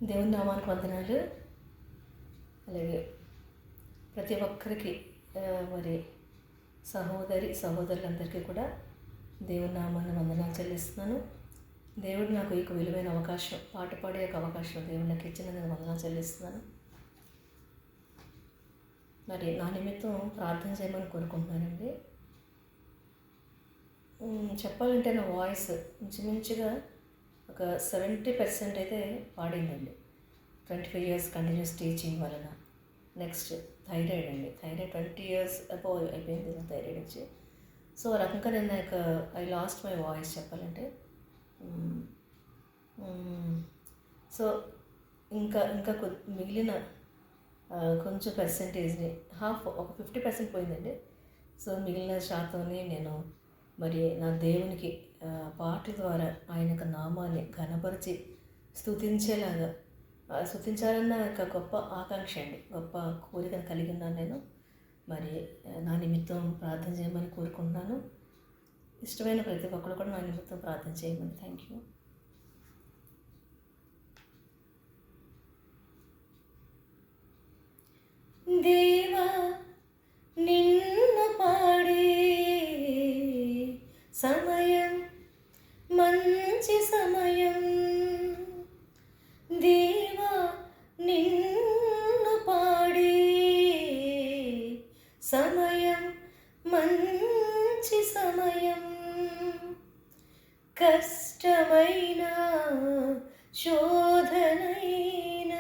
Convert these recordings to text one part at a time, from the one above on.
దేవుని నామానికి వందనాలు. అలాగే ప్రతి ఒక్కరికి మరి సహోదరులందరికీ కూడా దేవుని నామాన్ని వందనాలు చెల్లిస్తున్నాను. దేవుడు నాకు ఈ విలువైన అవకాశం, పాట పాడే అవకాశం దేవుడు నాకు ఇచ్చినందుకు వందనాలు చెల్లిస్తున్నాను. మరి నా నిమిత్తం ప్రార్థన చేయమని కోరుకుంటున్నానండి. చెప్పాలంటే నా వాయిస్ ఇంచుమించుగా ఒక 70% అయితే పాడిందండి. 25 years కంటిన్యూస్ టీచింగ్ వలన. నెక్స్ట్ థైరాయిడ్ అండి. థైరాయిడ్ 20 years అబౌవ్ అయిపోయింది థైరాయిడ్ వచ్చి. సో ఆ రకంగా నేను ఐ లాస్ట్ మై వాయిస్ చెప్పాలంటే. సో ఇంకా మిగిలిన కొంచెం పర్సెంటేజ్ని ఒక 50% పోయిందండి. సో మిగిలిన శాతంని నేను మరి నా దేవునికి పాటల ద్వారా ఆయన యొక్క నామాన్ని ఘనపరిచి స్తుతించాలన్న ఒక గొప్ప ఆకాంక్ష అండి, గొప్ప కోరికను కలిగి ఉన్నాను నేను. మరి నా నిమిత్తం ప్రార్థన చేయమని కోరుకుంటున్నాను. ఇష్టమైన ప్రతి ఒక్కరు కూడా నా నిమిత్తం ప్రార్థన చేయమని. Thank you. దేవా నిన్ను పాడే సమయం మంచి సమయం, దేవా నిన్ను పాడే సమయం మంచి సమయం, కష్టమైన శోధనైన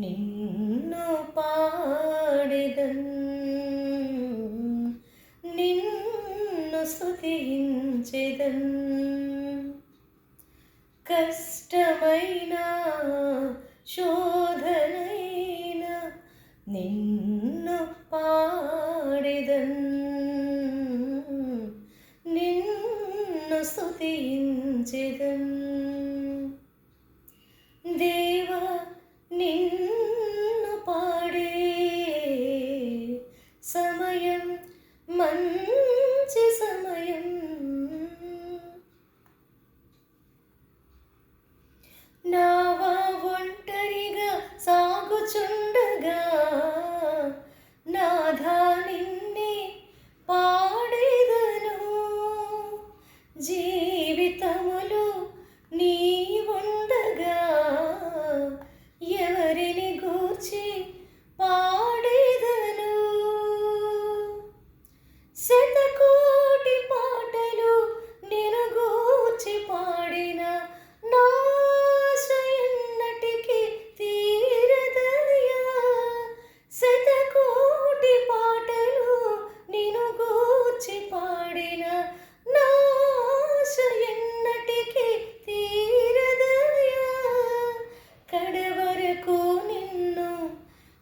నిన్ను పాడెదన్, నిన్ను స్తుతించెదన్, కష్టమైన శోధనైన నిన్ను పాడెదన్, నిన్ను స్తుతించెదన్. దేవా నిన్ను పాడే సమయం మంచి సమయం, నావా ఒంటరిగా సాగుచుండగా నాథా నిన్నే పాడేదను, జీవితములో నీ ఉండగా ఎవరిని గూర్చి పాడేదను, శతకోటి పాటలు నేను గూర్చి పాడిన నాశ ఎన్నటికి తీరదయ్యా, శతకోటి పాటలు నేను గూర్చి పాడిన నాశ ఎన్నటికి తీరదయ్యా, కడవరకు నిన్ను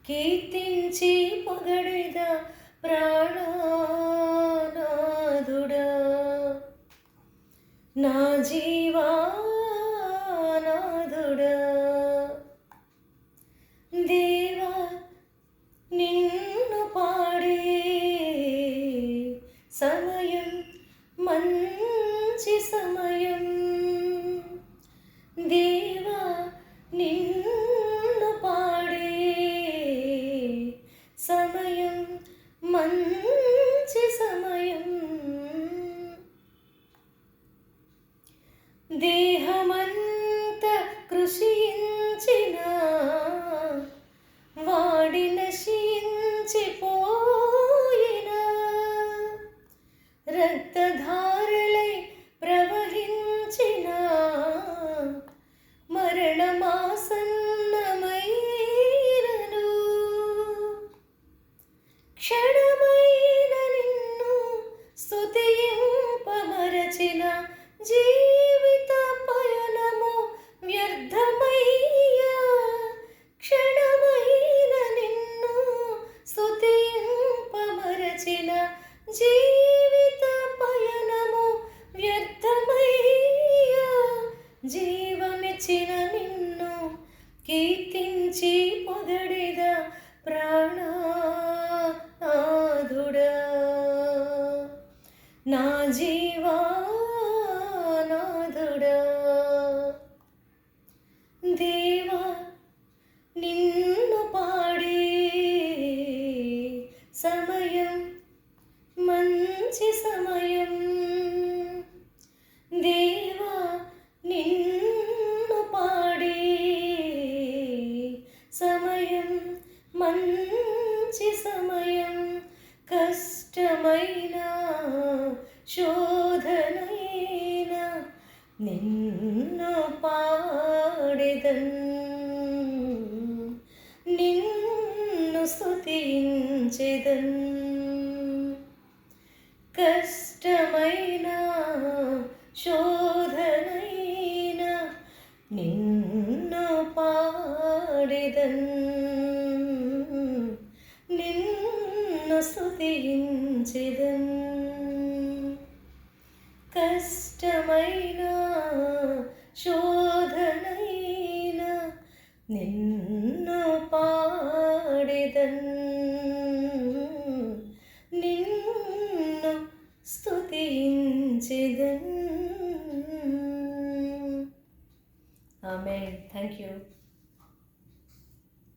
కీర్తించి పొగడెదా ప్రాణనాథుడా, నా జీవానాథుడా. దేవా నిన్ను పాడే సమయం మంచి సమయం, దేవా నిన్ను పాడే సమయం మంచి సమయం, దేహమంత కృషించిన వాడి నశించిపోయిన, రక్తధారలై ప్రవహించిన మరణమాసన్నమైనను, క్షణమైన నిన్ను స్తుతింపమరచిన జీవిత పయనము వ్యర్థమయ్యా, క్షణమైన నిన్ను స్తుతింపమరచిన జీవిత పయనము వ్యర్థమయ్యా, జీవమిచ్చిన నిన్ను కీర్తించి పొగడెదా ప్రాణనాథుడా, నా జీవానాథుడా. దేవా స్తుతించెదన్. కష్టమైన శోధనైన నిన్ను పాడెదన్, నిన్ను స్తుతించెదన్. కష్టమైన శోధనైన నిన్ను పాడెదన్, నిన్ను స్తుతించెదన్. ఆమేన్. Thank you.